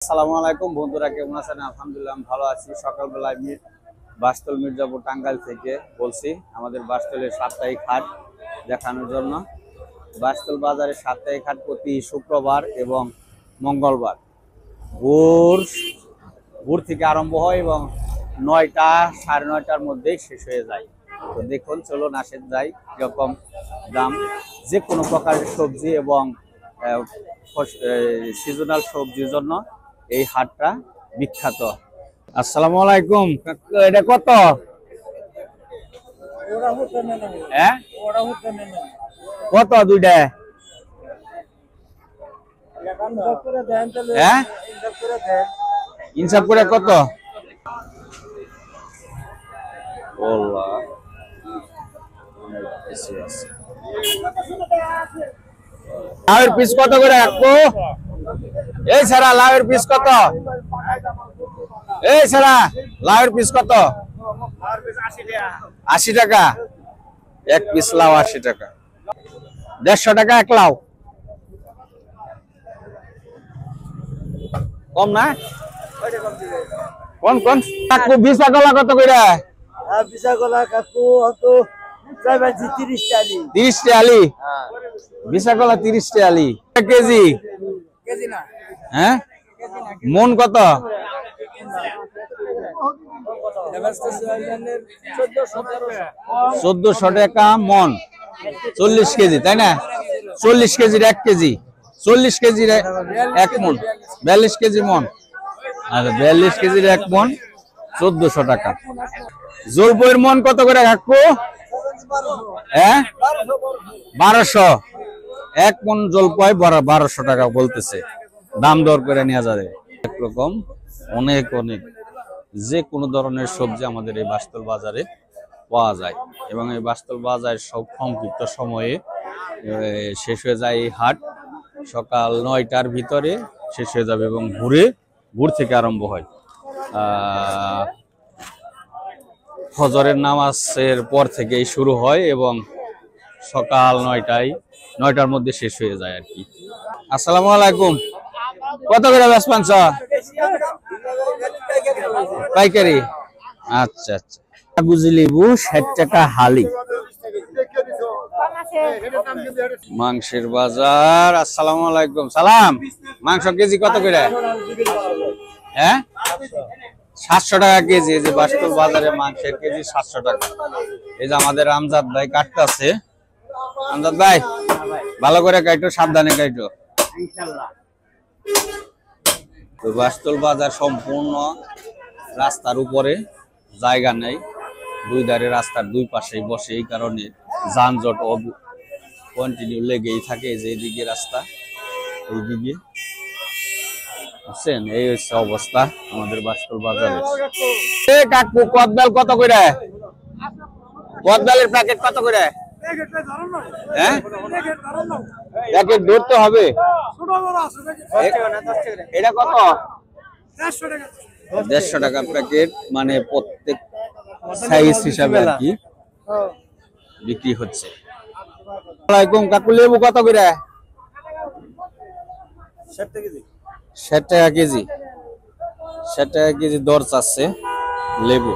আসসালামু আলাইকুম বন্ধুরা, কেমন আছেন? আলহামদুলিল্লাহ আমি ভালো আছি। সকালবেলায় আমি বাসতল মির্জাপুর টাঙ্গাইল থেকে বলছি আমাদের বাসতলের সাপ্তাহিক হাট দেখানোর জন্য। বাসতল বাজারে সাপ্তাহিক হাট প্রতি শুক্রবার এবং মঙ্গলবার ভোর থেকে আরম্ভ হয় এবং 9টা সাড়ে 9টার মধ্যেই শেষ হয়ে যায়। তো দেখুন, চলুন আসেন যাই কিরকম দাম যে কোনো প্রকারের সবজি এবং সিজনাল সবজির জন্য এই হাটটা বিখ্যাত। আসসালামু আলাইকুম, এটা কত? হ্যাঁ, কত দুইটা? হ্যাঁ, ইনসাফ করে কত? লাউয়ের পিস কত করে আপু? এই ছাড়া লাউয়ের পিস কত? এই ছাড়া লাউয়ের পিস কত? 80 টাকা এক পিস লাউ। 80 টাকা। 150 টাকা এক লাউ। কম না? কোন কোন কাকু বিশা কলা কত করে? বিশা কলা কাকু হতো 30 টালি। 30 টালি। বিশা কলা 30 টালি কেজি। কেজি না, হ্যাঁ, মন কত? 1400 টাকা মন। 40 কেজি, তাই না? 40 কেজির 1 কেজি, 40 কেজির 1 মন, 42 কেজি মন। আচ্ছা, 42 কেজির 1 মন 1400 টাকা। জলপইয়ের মন কত করে কাকু? হ্যাঁ, 1200। 1 মন জলপই 1200 টাকা বলতেছে। দাম দর করে নেওয়া যাবে। একরকম অনেক যে কোনো ধরনের সবজি আমাদের এই বাসতল বাজারে পাওয়া যায় এবং এই বাসতল বাজার সব সংক্ষিপ্ত সময়ে শেষ হয়ে যায়। এই হাট সকাল 9টার ভিতরে শেষ হয়ে যাবে এবং ভোর থেকে আরম্ভ হয়। ফজরের নামাজের পর থেকেই শুরু হয় এবং সকাল 9টার মধ্যে শেষ হয়ে যায় আর কি। আসসালামু আলাইকুম, কত করে বেচবেন? পাইকারি। আচ্ছা আচ্ছা। কাগজি লেবু 60 টাকা হালি। মাংসের বাজার। আসসালামু আলাইকুম। সালাম। মাংস কেজি কত করে? হ্যাঁ, 700 টাকা কেজি। এই যে বাসতল বাজারে মাংসের কেজি 700 টাকা। এই যে আমাদের আমজাদ ভাই কাটতেছে। আমজাদ ভাই, ভালো করে কাটো, সাবধানে কাটো ইনশাআল্লাহ। তো বাসতল বাজার সম্পূর্ণ রাস্তার উপরে, জায়গা নেই। দুই ধারে রাস্তার দুই পাশেই বসে, এই কারণে যানজট কন্টিনিউ লেগেই থাকে। যে এইদিকে রাস্তা, এইদিকে বুঝছেন, এই হচ্ছে অবস্থা আমাদের বাসতল বাজারের। কাকু কদবেল কত করে? কদবেলের প্যাকেট কত করে? হ্যাঁ, প্যাকেট ধরতে হবে। এটা কত? 150 টাকা প্যাকেট, মানে প্রত্যেক সাইজ হিসাবে আর কি বিক্রি হচ্ছে। আসসালামু কাকু, লেবু কত করে? 60 টাকা কেজি। 60 টাকা কেজি দর চাচ্ছে লেবু।